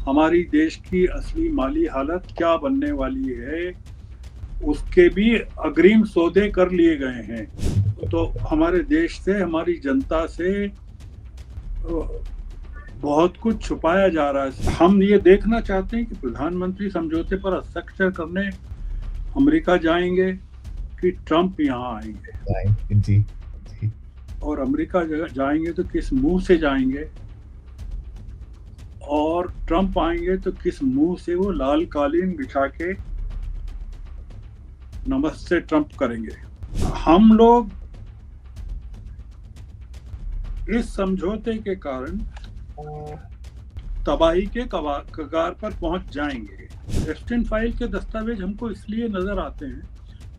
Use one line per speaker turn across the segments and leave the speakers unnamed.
हमारी देश की असली माली हालत क्या बनने वाली है, उसके भी अग्रिम सौदे कर लिए गए हैं। तो हमारे देश से, हमारी जनता से बहुत कुछ छुपाया जा रहा है। हम ये देखना चाहते हैं कि प्रधानमंत्री समझौते पर हस्ताक्षर करने अमेरिका जाएंगे कि ट्रंप यहाँ आएंगे,
जी जी।
और अमेरिका जाएंगे तो किस मुंह से जाएंगे, और ट्रंप आएंगे तो किस मुंह से वो लाल कालीन बिछा के नमस्ते ट्रंप करेंगे। हम लोग इस समझौते के कारण तबाही के कगार पर पहुंच जाएंगे। एप्स्टीन फाइल के दस्तावेज हमको इसलिए नजर आते हैं,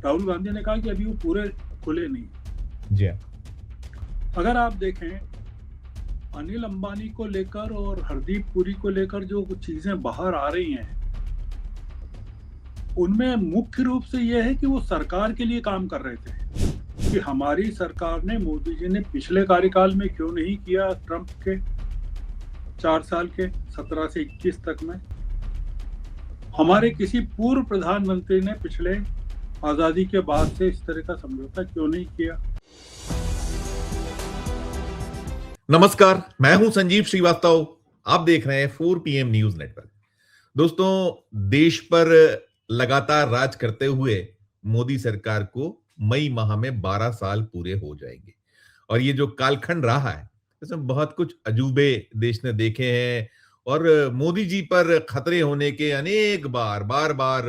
राहुल गांधी ने कहा कि अभी वो पूरे खुले नहीं।
जी।
अगर आप देखें, अनिल अंबानी को लेकर और हरदीप पुरी को लेकर जो कुछ चीजें बाहर आ रही हैं, उनमें मुख्य रूप से यह है कि वो सरकार के लिए काम कर रहे थे कि हमारी सरकार ने, मोदी जी ने पिछले कार्यकाल में क्यों नहीं किया, ट्रंप के 4 साल के 17 से 21 तक में हमारे किसी पूर्व प्रधानमंत्री ने पिछले आजादी के बाद से इस तरह का समझौता क्यों नहीं किया।
नमस्कार, मैं हूं संजीव श्रीवास्तव। आप देख रहे हैं 4 PM न्यूज नेटवर्क। दोस्तों, देश पर लगातार राज करते हुए मोदी सरकार को मई माह में 12 साल पूरे हो जाएंगे, और ये जो कालखंड रहा है, इसमें बहुत कुछ अजूबे देश ने देखे हैं, और मोदी जी पर खतरे होने के अनेक बार बार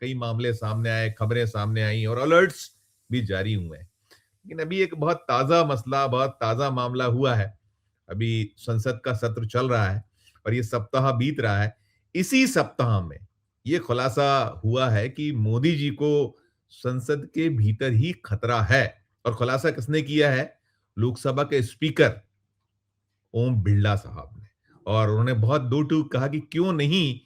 कई मामले सामने आए, खबरें सामने आई और अलर्ट्स भी जारी हुए हैं। लेकिन अभी एक बहुत ताजा मसला, बहुत ताजा मामला हुआ है। अभी संसद का सत्र चल रहा है और ये सप्ताह बीत रहा है। इसी सप्ताह में ये खुलासा हुआ है कि मोदी जी को संसद के भीतर ही खतरा है। और खुलासा किसने किया है? लोकसभा के स्पीकर ओम बिरला साहब ने। और उन्होंने बहुत दो टूक कहा कि क्यों नहीं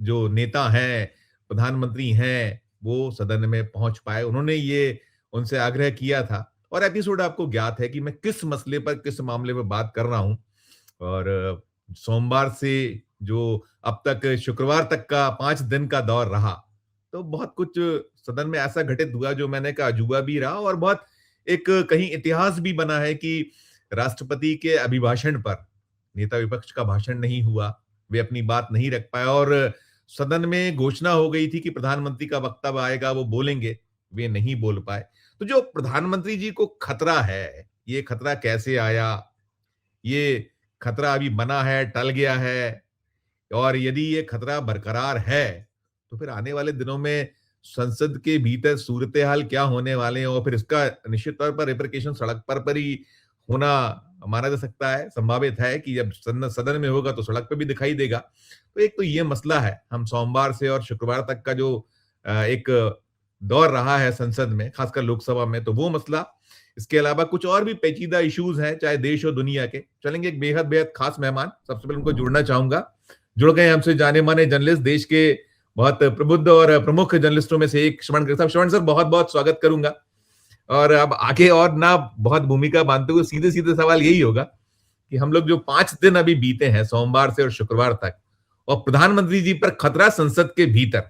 जो नेता हैं, प्रधानमंत्री हैं, वो सदन में पहुंच पाए। उन्होंने ये उनसे आग्रह किया था, और एपिसोड आपको ज्ञात है कि मैं किस मसले पर, किस मामले पर बात कर रहा हूं। और सोमवार से जो अब तक शुक्रवार तक का 5 दिन का दौर रहा, तो बहुत कुछ सदन में ऐसा घटित हुआ जो मैंने कहा अजूबा भी रहा, और बहुत एक कहीं इतिहास भी बना है कि राष्ट्रपति के अभिभाषण पर नेता विपक्ष का भाषण नहीं हुआ, वे अपनी बात नहीं रख पाए, और सदन में घोषणा हो गई थी कि प्रधानमंत्री का वक्तव्य आएगा, वो बोलेंगे, वे नहीं बोल पाए। तो जो प्रधानमंत्री जी को खतरा है, ये खतरा कैसे आया? ये खतरा अभी बना है, टल गया है? और यदि ये खतरा बरकरार है, तो फिर आने वाले दिनों में संसद के भीतर सूरत हाल क्या होने वाले हैं, और फिर इसका निश्चित तौर पर रिपरकेशन सड़क पर ही होना माना जा सकता है। संभावित है कि जब सदन में होगा तो सड़क पर भी दिखाई देगा। तो एक तो ये मसला है, हम सोमवार से और शुक्रवार तक का जो एक दौर रहा है संसद में, खासकर लोकसभा में, तो वो मसला। इसके अलावा कुछ और भी पेचीदा इश्यूज हैं, चाहे देश और दुनिया के। चलेंगे एक बेहद बेहद खास मेहमान, सबसे पहले उनको जोड़ना चाहूंगा। जुड़ गए हमसे जाने माने जर्नलिस्ट, देश के बहुत प्रबुद्ध और प्रमुख जर्नलिस्टों में से एक श्रवण साहब। श्रवण सर, बहुत बहुत स्वागत करूंगा। और अब आगे और ना बहुत भूमिका बांधते हुए सीधे सीधे सवाल यही होगा कि हम लोग जो 5 दिन अभी बीते हैं, सोमवार से और शुक्रवार तक, और प्रधानमंत्री जी पर खतरा संसद के भीतर,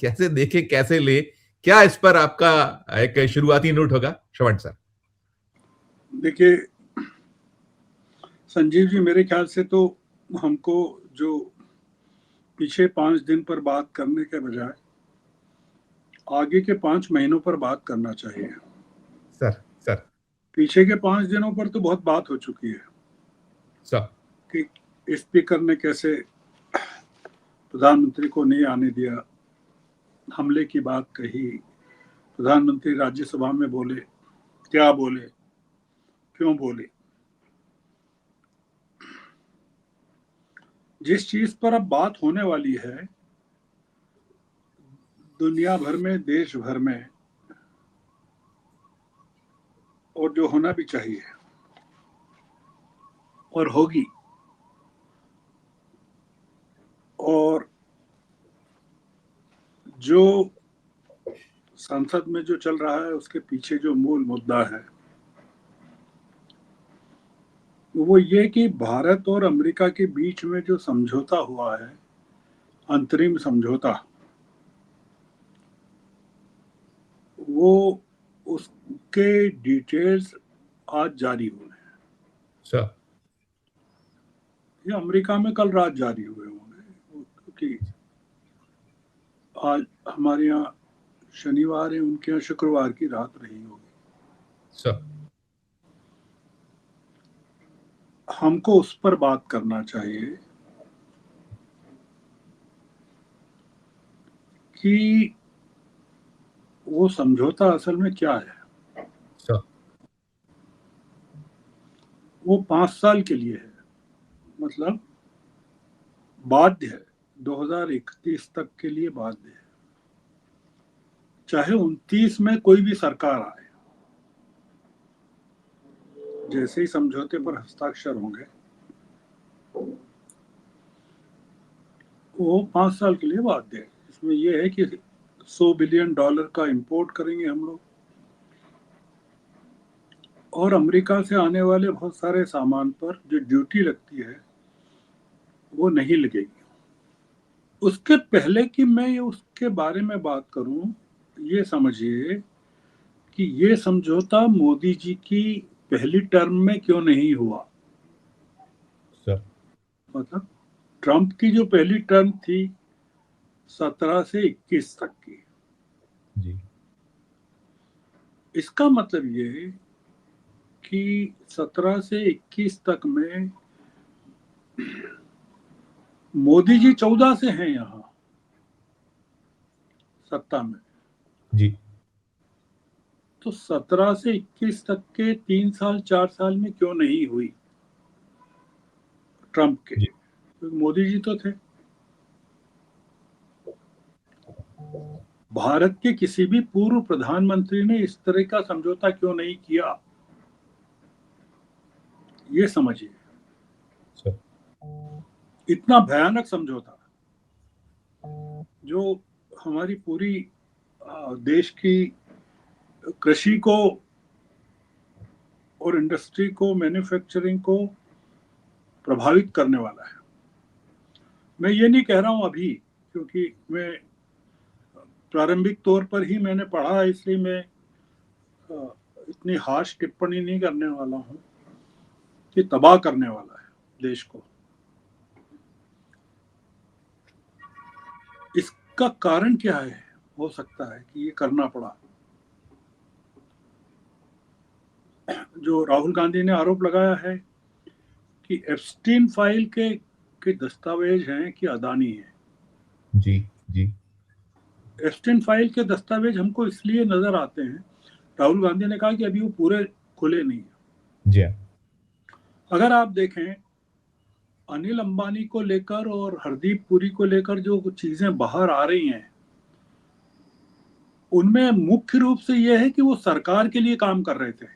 कैसे देखे, कैसे ले, क्या इस पर आपका एक शुरुआती नोट होगा श्रवण सर?
देखिए संजीव जी, मेरे ख्याल से तो हमको जो पीछे 5 दिन पर बात करने के बजाय आगे के 5 महीनों पर बात करना चाहिए।
सर सर
पीछे के 5 दिनों पर तो बहुत बात हो चुकी है
सर
कि स्पीकर ने कैसे प्रधानमंत्री को नहीं आने दिया, हमले की बात कही, प्रधानमंत्री राज्यसभा में बोले, क्या बोले, क्यों बोले। जिस चीज पर अब बात होने वाली है, दुनिया भर में, देश भर में, और जो होना भी चाहिए और होगी, और जो संसद में जो चल रहा है उसके पीछे जो मूल मुद्दा है, वो ये कि भारत और अमेरिका के बीच में जो समझौता हुआ है, अंतरिम समझौता, वो उसके डिटेल्स आज जारी हुए हैं।
अच्छा।
ये अमेरिका में कल रात जारी हुए होंगे, क्योंकि आज हमारे यहाँ शनिवार है, उनके यहाँ शुक्रवार की रात रही होगी।
अच्छा।
हमको उस पर बात करना चाहिए कि वो समझौता असल में क्या है।
अच्छा।
वो 5 साल के लिए है, मतलब बाध्य है, 2031 तक के लिए बाध्य है, चाहे 29 में कोई भी सरकार आए। जैसे ही समझौते पर हस्ताक्षर होंगे, वो 5 साल के लिए बाध्य है। इसमें यह है कि $100 बिलियन का इंपोर्ट करेंगे हम लोग, और अमेरिका से आने वाले बहुत सारे सामान पर जो ड्यूटी लगती है वो नहीं लगेगी। उसके पहले कि मैं उसके बारे में बात करूं, ये समझिए कि ये समझौता मोदी जी की पहली टर्म में क्यों नहीं हुआ।
अच्छा।
मतलब ट्रंप की जो पहली टर्म थी 17 से 21 तक की,
जी।
इसका मतलब ये कि 17 से 21 तक में मोदी जी 14 से हैं यहाँ सत्ता में,
जी।
तो 17 से 21 तक के 3 साल 4 साल में क्यों नहीं हुई ट्रंप के,
जी।
क्योंकि मोदी जी तो थे। भारत के किसी भी पूर्व प्रधानमंत्री ने इस तरह का समझौता क्यों नहीं किया, ये समझिए।
अच्छा।
इतना भयानक समझौता जो हमारी पूरी देश की कृषि को और इंडस्ट्री को, मैन्युफैक्चरिंग को प्रभावित करने वाला है। मैं ये नहीं कह रहा हूं अभी, क्योंकि मैं प्रारंभिक तौर पर ही मैंने पढ़ा, इसलिए मैं इतनी हार्श टिप्पणी नहीं करने वाला हूं कि तबाह करने वाला है देश को। इसका कारण क्या है, हो सकता है कि ये करना पड़ा। जो राहुल गांधी ने आरोप लगाया है कि एप्स्टीन फाइल के दस्तावेज हैं कि अदानी है।
जी। जी।
एप्स्टीन फाइल के दस्तावेज हमको इसलिए नजर आते हैं, राहुल गांधी ने कहा कि अभी वो पूरे खुले नहीं है।
जी।
अगर आप देखें, अनिल अंबानी को लेकर और हरदीप पुरी को लेकर जो कुछ चीजें बाहर आ रही हैं, उनमें मुख्य रूप से यह है कि वो सरकार के लिए काम कर रहे थे।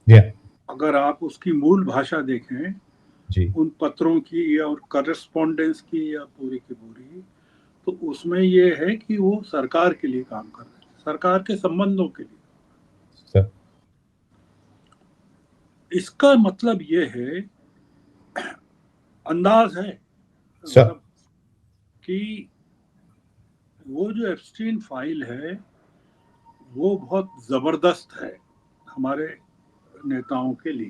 जी।
अगर आप उसकी मूल भाषा देखें,
जी।
उन पत्रों की या और करस्पॉन्डेंस की या पूरी की पूरी, तो उसमें ये है कि वो सरकार के लिए काम कर रहे हैं, सरकार के संबंधों के लिए।
सर।
इसका मतलब ये है, अंदाज है,
सर।
मतलब कि वो जो एप्स्टीन फाइल है वो बहुत जबरदस्त है हमारे नेताओं के लिए।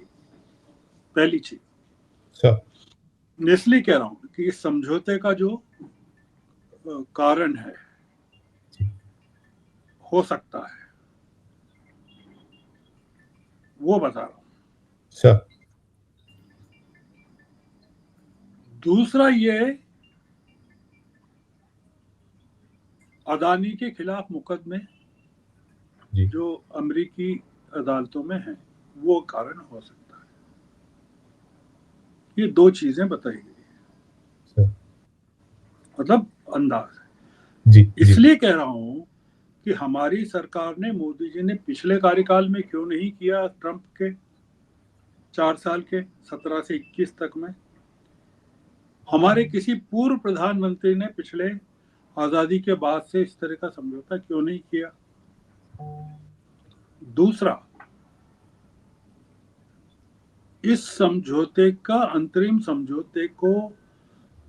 पहली चीज
सर।
मैं इसलिए कह रहा हूं कि इस समझौते का जो कारण है, हो सकता है, वो बता रहा हूं।
सर।
दूसरा ये, अदानी के खिलाफ मुकदमे
जी।
जो अमेरिकी अदालतों में हैं, वो कारण हो सकता है। ये दो चीजें बताई गई,
सर।
मतलब अंदाज है।
जी। जी।
इसलिए कह रहा हूं कि हमारी सरकार ने, मोदी जी ने पिछले कार्यकाल में क्यों नहीं किया, ट्रंप के 4 साल के 17 से 21 तक में। हमारे किसी पूर्व प्रधानमंत्री ने पिछले आजादी के बाद से इस तरह का समझौता क्यों नहीं किया। दूसरा, इस समझौते का अंतरिम समझौते को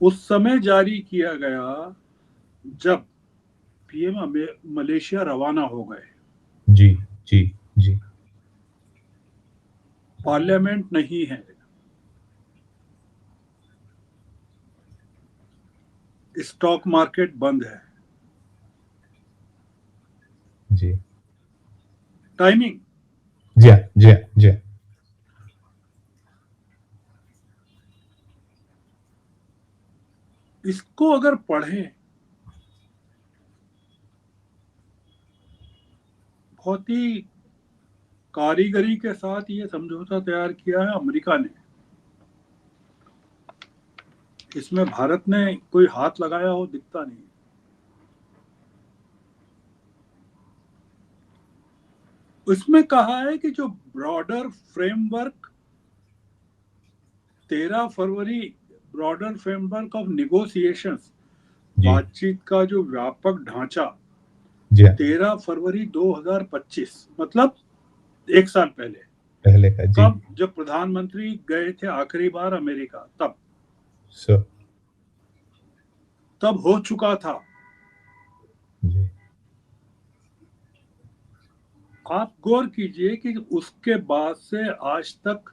उस समय जारी किया गया जब पीएम मलेशिया रवाना हो गए।
जी जी जी।
पार्लियामेंट नहीं है, स्टॉक मार्केट बंद है।
जी
टाइमिंग।
जी हाँ, जी हाँ, जी हाँ।
इसको अगर पढ़ें, बहुत ही कारीगरी के साथ ये समझौता तैयार किया है अमेरिका ने। इसमें भारत ने कोई हाथ लगाया हो दिखता नहीं। इसमें कहा है कि जो ब्रॉडर फ्रेमवर्क 13 फरवरी, ब्रॉडर फ्रेमवर्क ऑफ निगोसिएशंस,
जी
बातचीत का जो व्यापक ढांचा
जी हाँ।
13 फरवरी 2025, मतलब 1 साल पहले।
पहले का जी।
कब? जब प्रधानमंत्री गए थे आखिरी बार अमेरिका,
सो
तब हो चुका था।
जी
आप गौर कीजिए कि उसके बाद से आज तक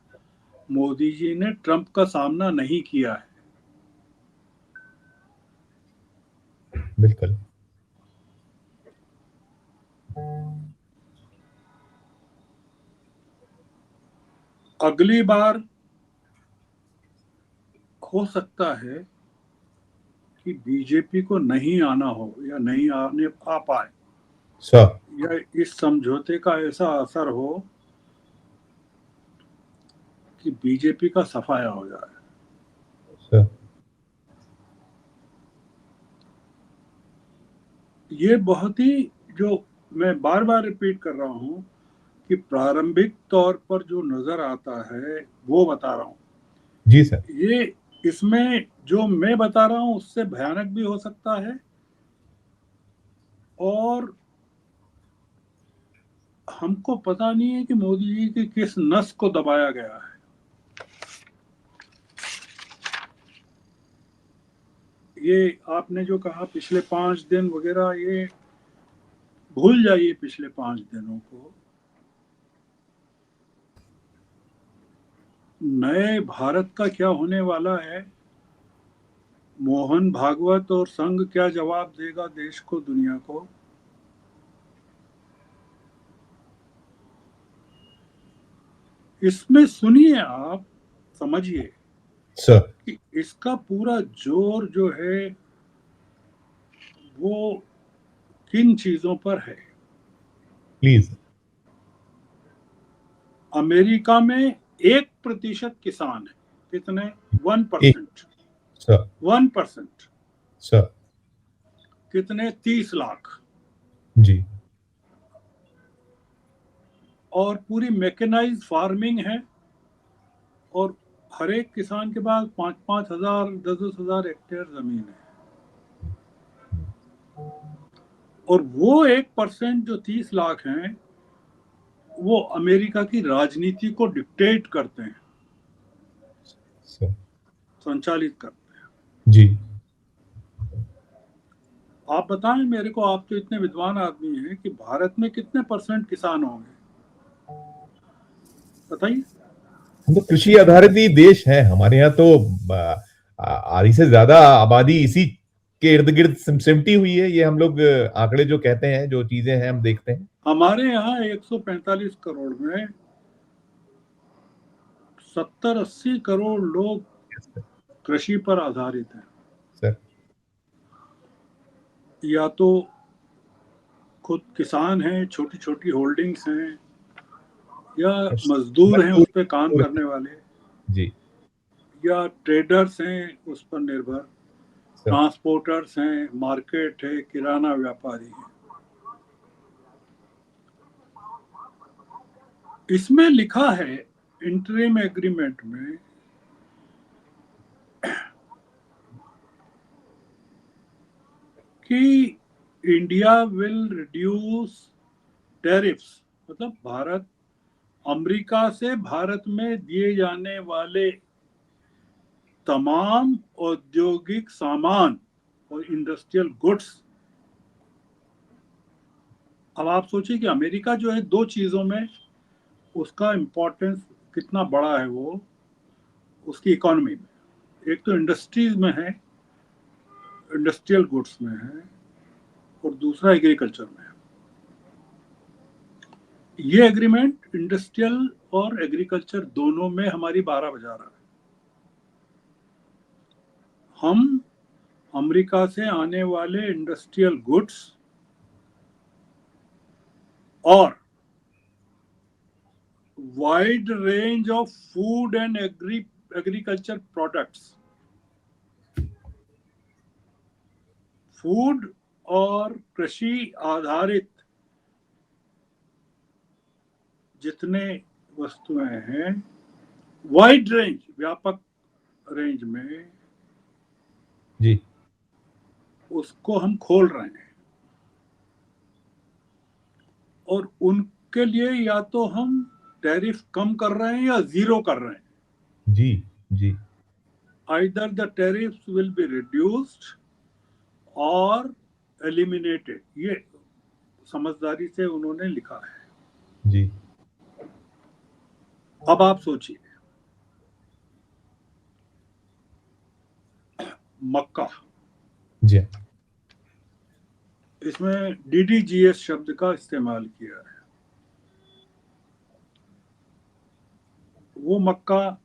मोदी जी ने ट्रंप का सामना नहीं किया है।
बिल्कुल।
अगली बार हो सकता है कि बीजेपी को नहीं आना हो या नहीं आने आ पाए,
सो
या इस समझौते का ऐसा असर हो कि बीजेपी का सफाया हो जाए।
सो
ये बहुत ही, जो मैं बार बार रिपीट कर रहा हूं, कि प्रारंभिक तौर पर जो नजर आता है वो बता रहा हूं।
जी सर।
ये, इसमें जो मैं बता रहा हूं उससे भयानक भी हो सकता है, और हमको पता नहीं है कि मोदी जी की किस नस को दबाया गया है। ये आपने जो कहा पिछले 5 दिन वगैरह, ये भूल जाइए पिछले 5 दिनों को। नए भारत का क्या होने वाला है, मोहन भागवत और संघ क्या जवाब देगा देश को, दुनिया को, इसमें सुनिए आप, समझिए
सर
कि इसका पूरा जोर जो है वो किन चीजों पर है।
प्लीज।
अमेरिका में 1% किसान है। कितने? वन
एक।
Percent
sir
1%।
सर।
कितने? 30 लाख।
जी
और पूरी मैकेनाइज फार्मिंग है, और हर एक किसान के पास 5-5 हजार, 10-10 हजार हेक्टेयर जमीन है। और वो 1% जो 30 लाख हैं, वो अमेरिका की राजनीति को डिक्टेट करते हैं,
सर।
संचालित करते हैं।
जी।
आप बताएं मेरे को, आप तो इतने विद्वान आदमी हैं, कि भारत में कितने परसेंट किसान होंगे, बताइए।
हम तो कृषि आधारित ही देश है, हमारे यहाँ तो आधी से ज्यादा आबादी इसी के इर्द गिर्द सिमटी हुई है। ये हम लोग आंकड़े जो कहते हैं, जो चीजें हैं हम देखते हैं।
हमारे यहाँ 145 करोड़ में 70-80 करोड़ लोग कृषि पर आधारित हैं।
सर
या तो खुद किसान हैं, छोटी छोटी होल्डिंग्स हैं, या मजदूर हैं
मजदूर।
उस पर काम करने वाले,
जी
या ट्रेडर्स हैं उस पर निर्भर,
सर।
ट्रांसपोर्टर्स हैं, मार्केट है, किराना व्यापारी है। इसमें लिखा है इंटरिम एग्रीमेंट में कि इंडिया विल रिड्यूस टैरिफ्स मतलब भारत अमेरिका से भारत में दिए जाने वाले तमाम औद्योगिक सामान और इंडस्ट्रियल गुड्स। अब आप सोचिए कि अमेरिका जो है दो चीजों में उसका इम्पोर्टेंस कितना बड़ा है, वो उसकी इकोनॉमी में। एक तो इंडस्ट्रीज में है, इंडस्ट्रियल गुड्स में है, और दूसरा एग्रीकल्चर में है। ये एग्रीमेंट इंडस्ट्रियल और एग्रीकल्चर दोनों में हमारी 12 बजा रहा है। हम अमेरिका से आने वाले इंडस्ट्रियल गुड्स और wide range of food and agriculture products, food और कृषि आधारित जितने वस्तुएं हैं, वाइड रेंज, व्यापक रेंज में
जी
उसको हम खोल रहे हैं। और उनके लिए या तो हम टैरिफ कम कर रहे हैं या जीरो कर रहे हैं।
जी जी
either the tariffs will be reduced और एलिमिनेटेड, ये समझदारी से उन्होंने लिखा है।
जी
अब आप सोचिए, मक्का,
जी
इसमें डीडीजीएस शब्द का इस्तेमाल किया है। वो मक्का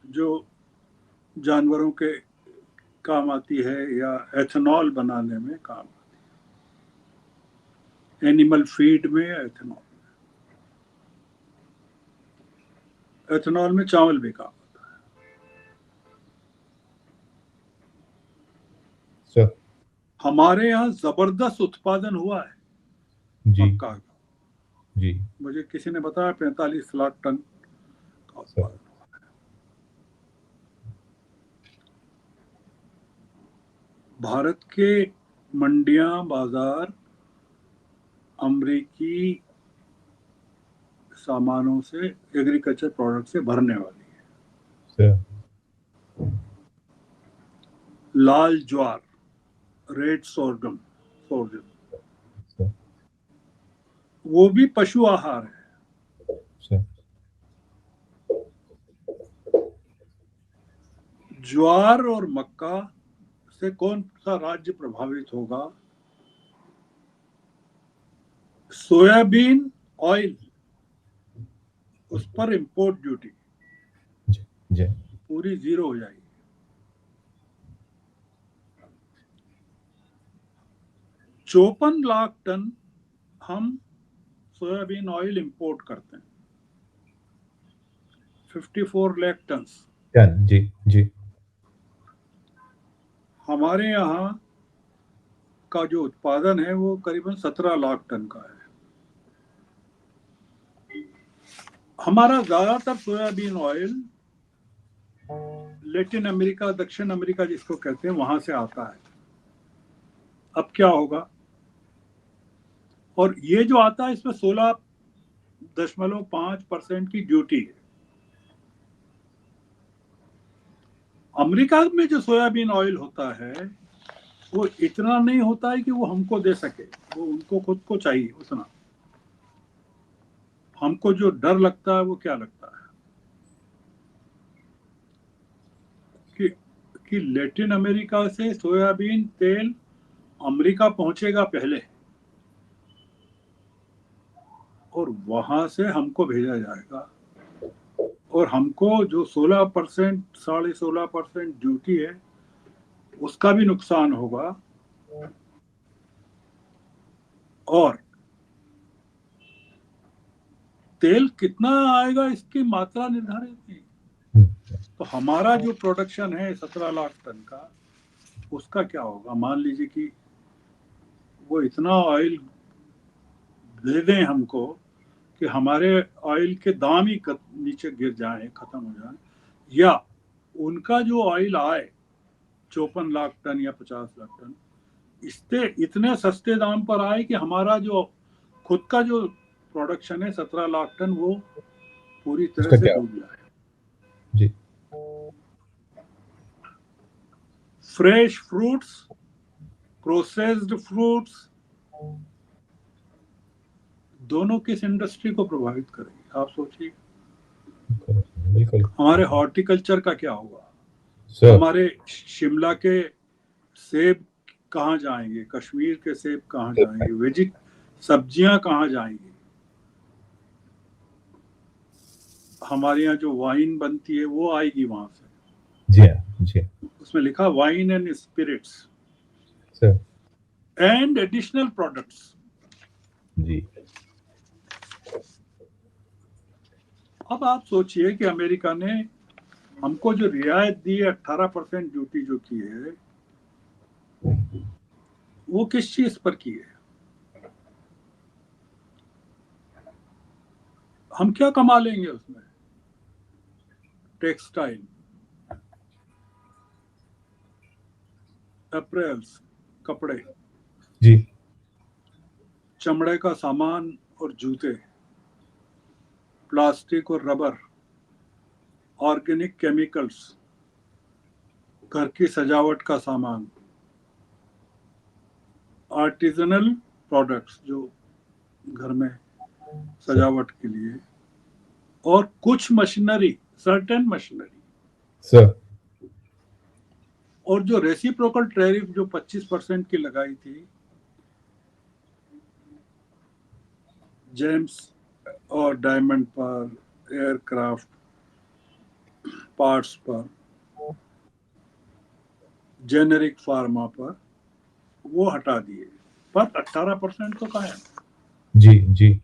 जो जानवरों के काम आती है या एथेनॉल बनाने में काम आती है, एनिमल फीड में या एथेनॉल में चावल भी काम आता है।
सर
हमारे यहाँ जबरदस्त उत्पादन हुआ है
जी
मक्का का।
जी
मुझे किसी ने बताया 45 लाख टन का उत्पादन। भारत के मंडियां, बाजार अमरीकी सामानों से, एग्रीकल्चर प्रोडक्ट से भरने वाली है।
सर
लाल ज्वार, रेड सोर्गम,
सर
वो भी पशु आहार है।
सर
ज्वार और मक्का से कौन सा राज्य प्रभावित होगा? सोयाबीन ऑयल, उस पर इंपोर्ट ड्यूटी
जी जी
पूरी जीरो हो जाएगी। 54 लाख टन हम सोयाबीन ऑयल इंपोर्ट करते हैं। 54 लाख टन।
जी जी
हमारे यहाँ का जो उत्पादन है वो करीबन 17 लाख टन का है। हमारा ज्यादातर सोयाबीन ऑयल लैटिन अमेरिका, दक्षिण अमेरिका जिसको कहते हैं, वहां से आता है। अब क्या होगा? और ये जो आता है इसमें 16.5% की ड्यूटी है। अमेरिका में जो सोयाबीन ऑयल होता है वो इतना नहीं होता है कि वो हमको दे सके, वो उनको खुद को चाहिए उतना। हमको जो डर लगता है वो क्या लगता है कि लैटिन अमेरिका से सोयाबीन तेल अमेरिका पहुंचेगा पहले और वहां से हमको भेजा जाएगा, और हमको जो 16%, 16.5% ड्यूटी है उसका भी नुकसान होगा। और तेल कितना आएगा इसकी मात्रा निर्धारित नहीं। तो हमारा जो प्रोडक्शन है 17 लाख टन का, उसका क्या होगा? मान लीजिए कि वो इतना ऑयल दे दें हमको कि हमारे ऑयल के दाम ही नीचे गिर जाए, खत्म हो जाए, या उनका जो ऑयल आए 54 लाख टन या 50 लाख टन, इससे इतने सस्ते दाम पर आए कि हमारा जो खुद का जो प्रोडक्शन है 17 लाख टन, वो पूरी तरह
उसका
से
क्या?
डूब गया है।
जी।
फ्रेश फ्रूट्स, प्रोसेस्ड फ्रूट्स, दोनों किस इंडस्ट्री को प्रभावित करेंगे, आप सोचिए।
बिल्कुल
हमारे हॉर्टिकल्चर का क्या होगा?
सर।
हमारे शिमला के सेब कहाँ जाएंगे? कश्मीर के सेब कहाँ जाएंगे? सब्जियां कहाँ जाएंगी? हमारे यहाँ जो वाइन बनती है वो आएगी वहां से।
जी हाँ, जी
उसमें लिखा wine and spirits
sir.
And additional products.
जी
अब आप सोचिए कि अमेरिका ने हमको जो रियायत दी है, 18% ड्यूटी जो की है, वो किस चीज पर की है? हम क्या कमा लेंगे उसमें? टेक्सटाइल, अप्रैल्स, कपड़े,
जी
चमड़े का सामान और जूते, प्लास्टिक और रबर, ऑर्गेनिक केमिकल्स, घर की सजावट का सामान, आर्टिजनल प्रोडक्ट्स जो घर में
सर।
सजावट के लिए, और कुछ मशीनरी, सर्टेन मशीनरी।
सर।
और जो रेसिप्रोकल टैरिफ जो 25% की लगाई थी जेम्स और डायमंड पर, एयरक्राफ्ट पार्ट्स पर, जेनेरिक फार्मा पर, वो हटा दिए, पर 18% तो कायम।
जी जी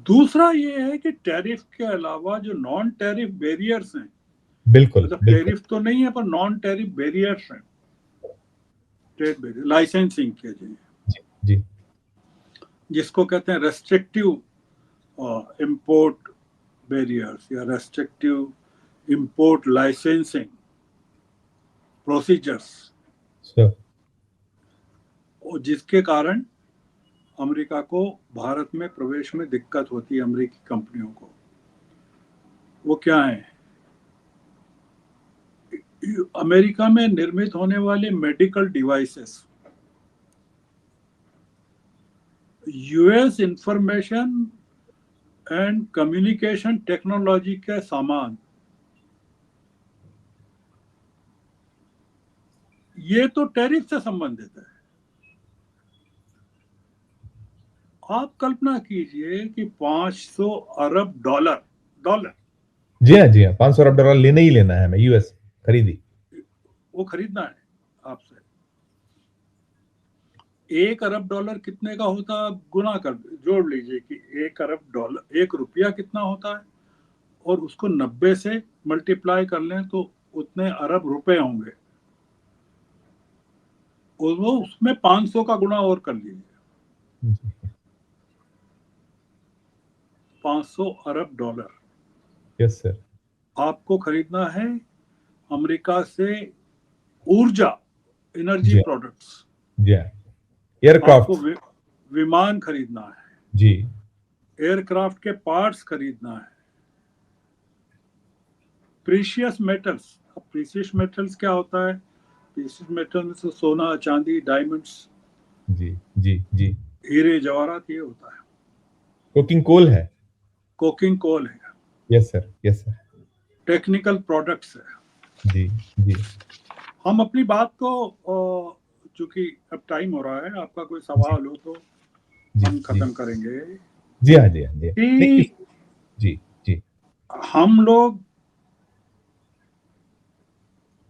दूसरा ये है कि टैरिफ के अलावा जो नॉन टैरिफ बैरियर्स हैं,
बिल्कुल
मतलब
बिल्कुल।
टैरिफ तो नहीं है पर नॉन टैरिफ बैरियर्स हैं, ट्रेड बैरियर, लाइसेंसिंग के लिए,
जी जी
जिसको कहते हैं रेस्ट्रिक्टिव इंपोर्ट बैरियर्स या restrictive import licensing procedures,
sir.
और जिसके कारण अमेरिका को भारत में प्रवेश में दिक्कत होती है, अमेरिकी कंपनियों को। वो क्या है? अमेरिका में निर्मित होने वाले medical devices, US information and communication technology के सामान, ये तो टैरिफ से संबंधित है। आप कल्पना कीजिए कि 500 अरब डॉलर डॉलर
जी हाँ, जी हाँ, $500 लेना ही लेना है, मैं यूएस खरीदी।
वो खरीदना है आपसे। 1 अरब डॉलर कितने का होता है? आप गुना कर जोड़ लीजिए कि 1 अरब डॉलर, 1 रुपया कितना होता है, और उसको 90 से मल्टीप्लाई कर लें तो उतने अरब रुपए होंगे, और वो उसमें 500 का गुणा और कर लीजिए, 500 अरब डॉलर
यस सर।
आपको खरीदना है अमेरिका से। ऊर्जा, एनर्जी
जी
प्रोडक्ट्स,
जी हाँ,
आपको
एयरक्राफ्ट।
विमान खरीदना है,
जी
एयरक्राफ्ट के पार्ट्स खरीदना है, प्रीशियस मेटल्स। अब प्रीशियस मेटल्स क्या होता है? प्रीशियस मेटल में से सोना, चांदी, डायमंड्स,
जी जी जी।
हीरे जवाहरात, ये होता है।
कुकिंग कोल है।
कोकिंग कोल है।
Yes sir, yes sir.
Technical products है।
जी जी
हम अपनी बात को, चूंकि अब टाइम हो रहा है, आपका कोई
जी
सवाल हो तो
जी
हम
जी
खत्म करेंगे।
जी हाँ, जी हाँ, जी हाँ। नहीं
कि
जी जी
हम लोग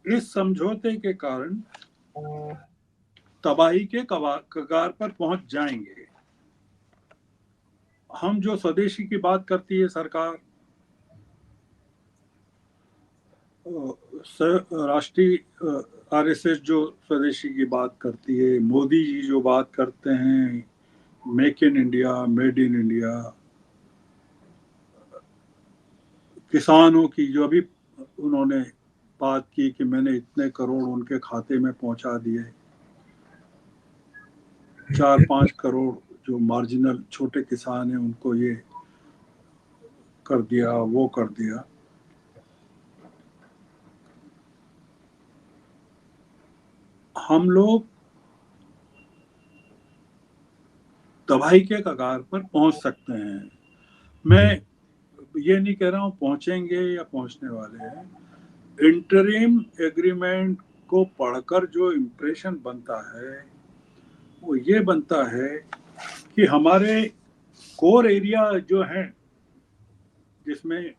इस समझौते के कारण तबाही के कगार पर पहुंच जाएंगे। हम जो स्वदेशी की बात करती है सरकार, राष्ट्रीय आरएसएस जो स्वदेशी की बात करती है, मोदी जी जो बात करते हैं make in India, made in India, किसानों की जो अभी उन्होंने बात की कि मैंने इतने करोड़ उनके खाते में पहुंचा दिए, 4-5 करोड़ जो मार्जिनल छोटे किसान हैं उनको ये कर दिया, वो कर दिया। हम लोग तबाही के कगार पर पहुंच सकते हैं। मैं ये नहीं कह रहा हूं पहुंचेंगे या पहुंचने वाले हैं। इंटरिम एग्रीमेंट को पढ़कर जो इम्प्रेशन बनता है वो ये बनता है कि हमारे कोर एरिया जो हैं, जिसमें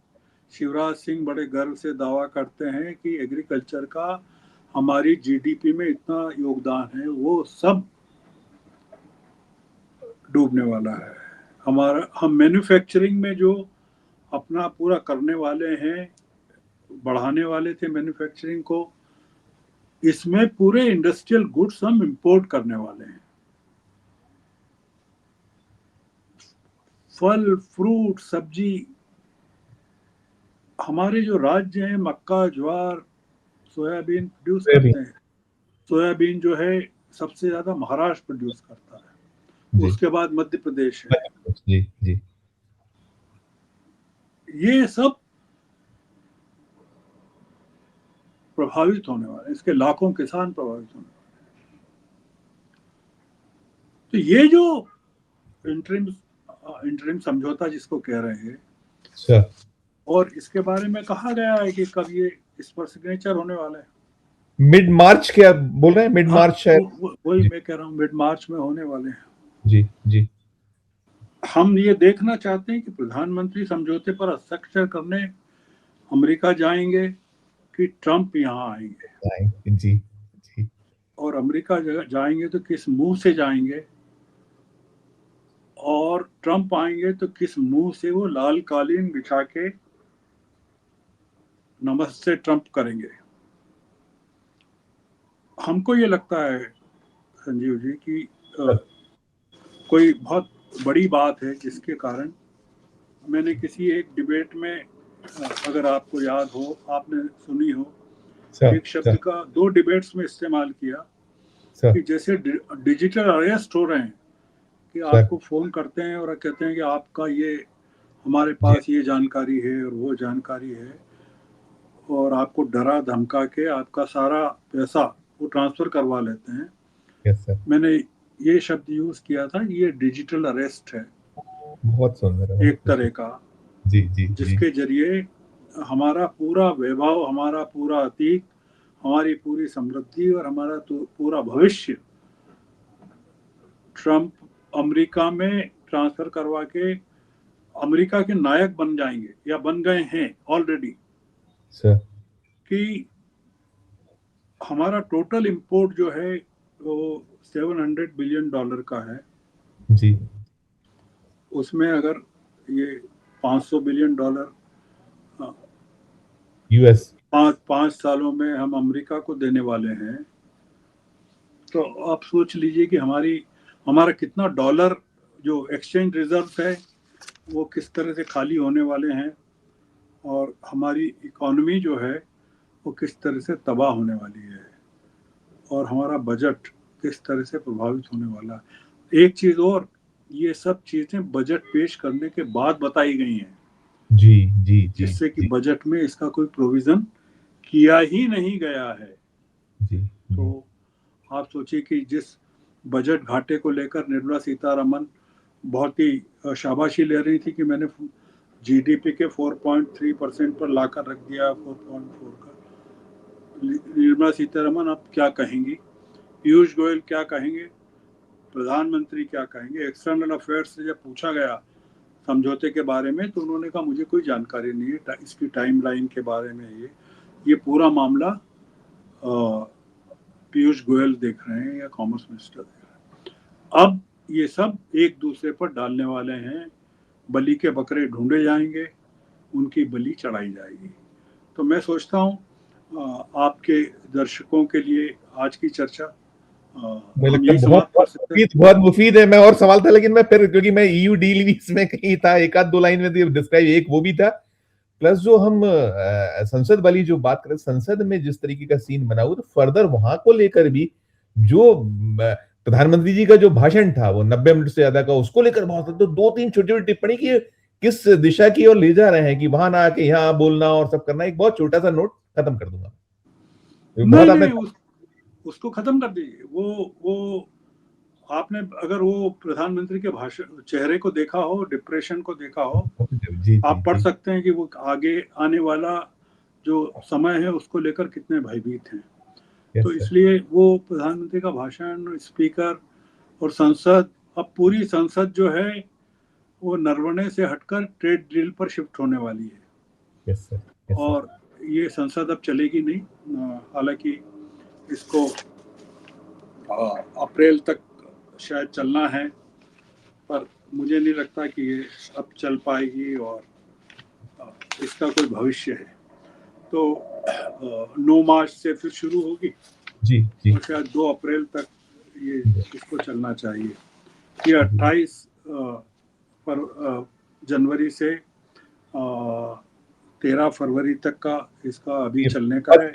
शिवराज सिंह बड़े गर्व से दावा करते हैं कि एग्रीकल्चर का हमारी जीडीपी में इतना योगदान है, वो सब डूबने वाला है। हम मैन्युफैक्चरिंग में जो अपना पूरा करने वाले हैं, बढ़ाने वाले थे मैन्युफैक्चरिंग को, इसमें पूरे इंडस्ट्रियल गुड्स हम इंपोर्ट करने वाले हैं। फल, फ्रूट, सब्जी, हमारे जो राज्य हैं मक्का, ज्वार, सोयाबीन प्रोड्यूस करते हैं। सोयाबीन जो है सबसे ज्यादा महाराष्ट्र प्रोड्यूस करता है, उसके बाद मध्य प्रदेश है।
जी जी।
ये सब प्रभावित होने वाले, इसके लाखों किसान प्रभावित होने वाले। तो ये जो इंटरिम समझौता जिसको कह रहे हैं, और इसके बारे में कहा गया है कि कब ये इस पर सिग्नेचर होने वाला है।
मिड मार्च क्या बोल रहे हैं? मिड मार्च है,
वही मैं कह रहा हूँ, मिड मार्च में होने वाले हैं।
जी जी।
हम ये देखना चाहते हैं कि प्रधानमंत्री समझौते पर हस्ताक्षर करने अमेरिका जाएंगे कि ट्रंप यहाँ आएंगे,
जी जी।
और अमेरिका जाएंगे तो किस मुंह से जाएंगे, और ट्रंप आएंगे तो किस मुंह से वो लाल कालीन बिछा के नमस्ते ट्रंप करेंगे। हमको ये लगता है संजीव जी कि कोई बहुत बड़ी बात है जिसके कारण मैंने किसी एक डिबेट में, अगर आपको याद हो, आपने सुनी हो, एक शब्द का 2 डिबेट्स में इस्तेमाल किया कि जैसे डिजिटल अरेस्ट हो रहे हैं, कि आपको फोन करते हैं और कहते हैं कि आपका ये हमारे पास ये जानकारी है और वो जानकारी है, और आपको डरा धमका के आपका सारा पैसा वो ट्रांसफर करवा लेते हैं।
Yes sir.
मैंने ये शब्द यूज किया था, ये डिजिटल अरेस्ट है,
बहुत सुंदर,
एक तरह का,
जी जी,
जिसके जरिए हमारा पूरा वैभव, हमारा पूरा अतीत, हमारी पूरी समृद्धि और हमारा तो पूरा भविष्य ट्रंप अमेरिका में ट्रांसफर करवा के अमेरिका के नायक बन जाएंगे, या बन गए हैं ऑलरेडी, कि हमारा टोटल इंपोर्ट जो है वो $700 बिलियन का है
जी।
उसमें अगर ये $500 बिलियन
यूएस
5 सालों में हम अमेरिका को देने वाले हैं, तो आप सोच लीजिए कि हमारा कितना डॉलर जो एक्सचेंज रिजर्व है वो किस तरह से खाली होने वाले हैं, और हमारी इकोनॉमी जो है वो किस तरह से तबाह होने वाली है, और हमारा बजट किस तरह से प्रभावित होने वाला है। एक चीज और, ये सब चीजें बजट पेश करने के बाद बताई गई हैं,
जी जी जी,
जिससे कि बजट में इसका कोई प्रोविजन किया ही नहीं गया है।
जी,
तो आप सोचिए कि जिस बजट घाटे को लेकर निर्मला सीतारमन बहुत ही शाबाशी ले रही थी कि मैंने जीडीपी के 4.3% पर लाकर रख दिया 4.4 का, निर्मला सीतारमन अब क्या कहेंगी, पीयूष गोयल क्या कहेंगे, प्रधानमंत्री क्या कहेंगे। एक्सटर्नल अफेयर्स से जब पूछा गया समझौते के बारे में तो उन्होंने कहा मुझे कोई जानकारी नहीं है इसकी टाइमलाइन के बारे में। ये पूरा मामला पीयूष गोयल देख रहे हैं या कॉमर्स मिनिस्टर देख रहे हैं। अब ये सब एक दूसरे पर डालने वाले हैं, बलि के बकरे ढूंढे जाएंगे, उनकी बलि चढ़ाई जाएगी। तो मैं सोचता हूँ आपके दर्शकों के लिए आज की चर्चा हम यही समाप्त कर सकते हैं।
बहुत मुफीद है। मैं और सवाल था लेकिन मैं फिर, क्योंकि मैं ईयू डील भी इसमें कहीं था, एक आध दो लाइन में डिस्क्राइब, एक वो भी था प्लस जो हम संसद वाली जो बात करें, संसद में जिस तरीके का सीन बना हुआ, तो फर्दर वहां को लेकर भी जो प्रधानमंत्री जी का जो भाषण था वो 90 मिनट से ज्यादा का, उसको लेकर बहुत तो 2-3 छोटी छोटी टिप्पणी की किस दिशा की ओर ले जा रहे हैं कि वहां ना आके यहाँ बोलना और सब करना। एक बहुत छोटा सा नोट खत्म कर दूंगा, बहुत आपने
उसको खत्म कर दीजिए। वो आपने अगर वो प्रधानमंत्री के भाषण चेहरे को देखा हो, डिप्रेशन को देखा हो, आप पढ़ सकते हैं कि वो आगे आने वाला जो समय है उसको लेकर कितने भयभीत हैं। तो इसलिए वो प्रधानमंत्री का भाषण, स्पीकर और संसद, अब पूरी संसद जो है वो नरवणे से हटकर ट्रेड डील पर शिफ्ट होने वाली है। और ये संसद अब चलेगी नहीं, हालांकि इसको अप्रैल तक शायद चलना है, पर मुझे नहीं लगता कि ये अब चल पाएगी और इसका कोई भविष्य है। तो 9 मार्च से फिर शुरू होगी
जी।
तो शायद 2 अप्रैल तक ये इसको चलना चाहिए। ये 28 जनवरी से 13 फरवरी तक का इसका अभी चलने का है,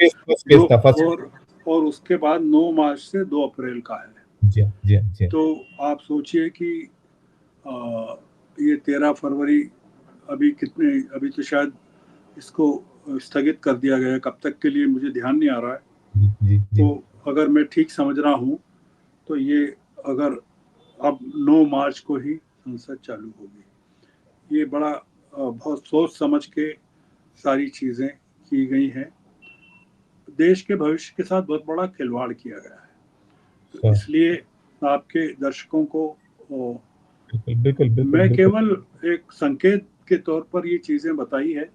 और उसके बाद 9 मार्च से 2 अप्रैल का है।
जी।
तो आप सोचिए कि ये 13 फरवरी अभी तो शायद इसको स्थगित कर दिया गया है, कब तक के लिए मुझे ध्यान नहीं आ रहा है। जी। तो अगर मैं ठीक समझ रहा हूँ तो ये अगर अब 9 मार्च को ही संसद चालू होगी। ये बड़ा बहुत सोच समझ के सारी चीज़ें की गई हैं। देश के भविष्य के साथ बहुत बड़ा खिलवाड़ किया गया है। तो इसलिए आपके दर्शकों को
बिल्कुल
मैं केवल एक संकेत के तौर पर ये चीज़ें बताई है।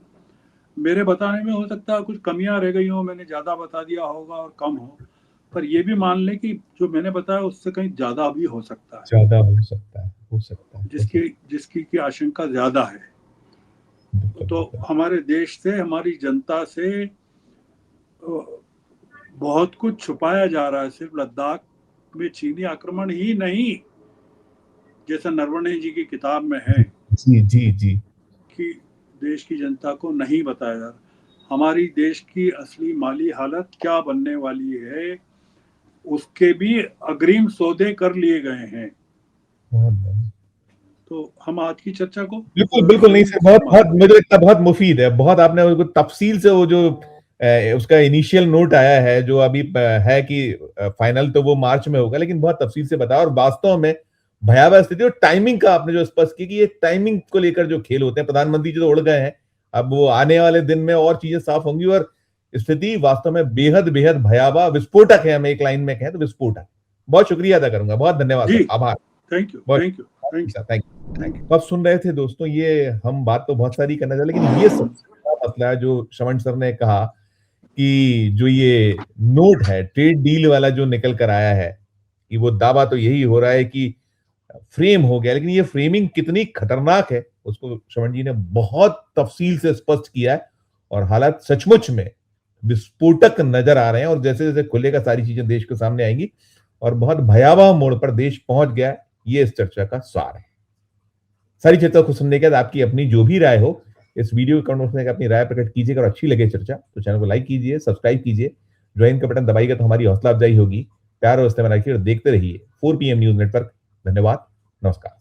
मेरे बताने में हो सकता है कुछ कमियां रह गई हो, मैंने ज़्यादा बता दिया होगा और कम हो, पर ये भी मान लें कि जो मैंने बताया उससे कहीं ज़्यादा भी हो सकता है।
ज़्यादा हो सकता है
जिसकी की आशंका ज़्यादा है। तो हमारे देश से, हमारी जनता से बहुत कुछ छुपाया जा रहा है। सिर्फ लद्दाख में चीनी आक्रमण ही नहीं, जैसा नरवणे जी की किताब में है
जी
कि देश की जनता को नहीं बताया जा रहा हमारी देश की असली माली हालत क्या बनने वाली है, उसके भी अग्रिम सौदे कर लिए गए हैं। तो हम आज की चर्चा को
बिल्कुल नहीं सर, बहुत मुझे लगता है बहुत मुफीद है। बहुत आपने उसको तफसील से वो जो उसका इनिशियल नोट आया है जो अभी है कि फाइनल तो वो मार्च में होगा, लेकिन बहुत तफसील से बताया और वास्तव में भयावह स्थिति और टाइमिंग का आपने जो स्पष्ट की कि ये टाइमिंग को लेकर जो खेल होते हैं, प्रधानमंत्री जी तो उड़ गए हैं, अब वो आने वाले दिन में और चीजें साफ होंगी और स्थिति वास्तव में बेहद भयावह विस्फोटक है। हम एक लाइन में कहें तो विस्फोटक। बहुत शुक्रिया अदा करूंगा, बहुत धन्यवाद, आभार,
थैंक यू।
अब सुन रहे थे दोस्तों, ये हम बात तो बहुत सारी करना चाहिए, लेकिन ये सबसे बड़ा मसला है जो श्रवण सर ने कहा कि जो ये नोट है ट्रेड डील वाला जो निकल कर आया है, कि वो दावा तो यही हो रहा है कि फ्रेम हो गया, लेकिन ये फ्रेमिंग कितनी खतरनाक है उसको श्रवण जी ने बहुत तफसील से स्पष्ट किया है और हालात सचमुच में विस्फोटक नजर आ रहे हैं। और जैसे जैसे खुलेगा सारी चीजें देश के सामने आएंगी और बहुत भयावह मोड़ पर देश पहुंच गया, ये इस चर्चा का सार है। सारी चर्चा को सुनने के बाद आपकी अपनी जो भी राय हो इस वीडियो कमेंट बॉक्स में अपनी राय प्रकट कीजिएगा और अच्छी लगे चर्चा तो चैनल को लाइक कीजिए, सब्सक्राइब कीजिए, ज्वाइन का बटन दबाइएगा तो हमारी हौसला अफजाई होगी। प्यार और इस्तेमाल रखिए और देखते रहिए 4PM न्यूज नेटवर्क। धन्यवाद, नमस्कार।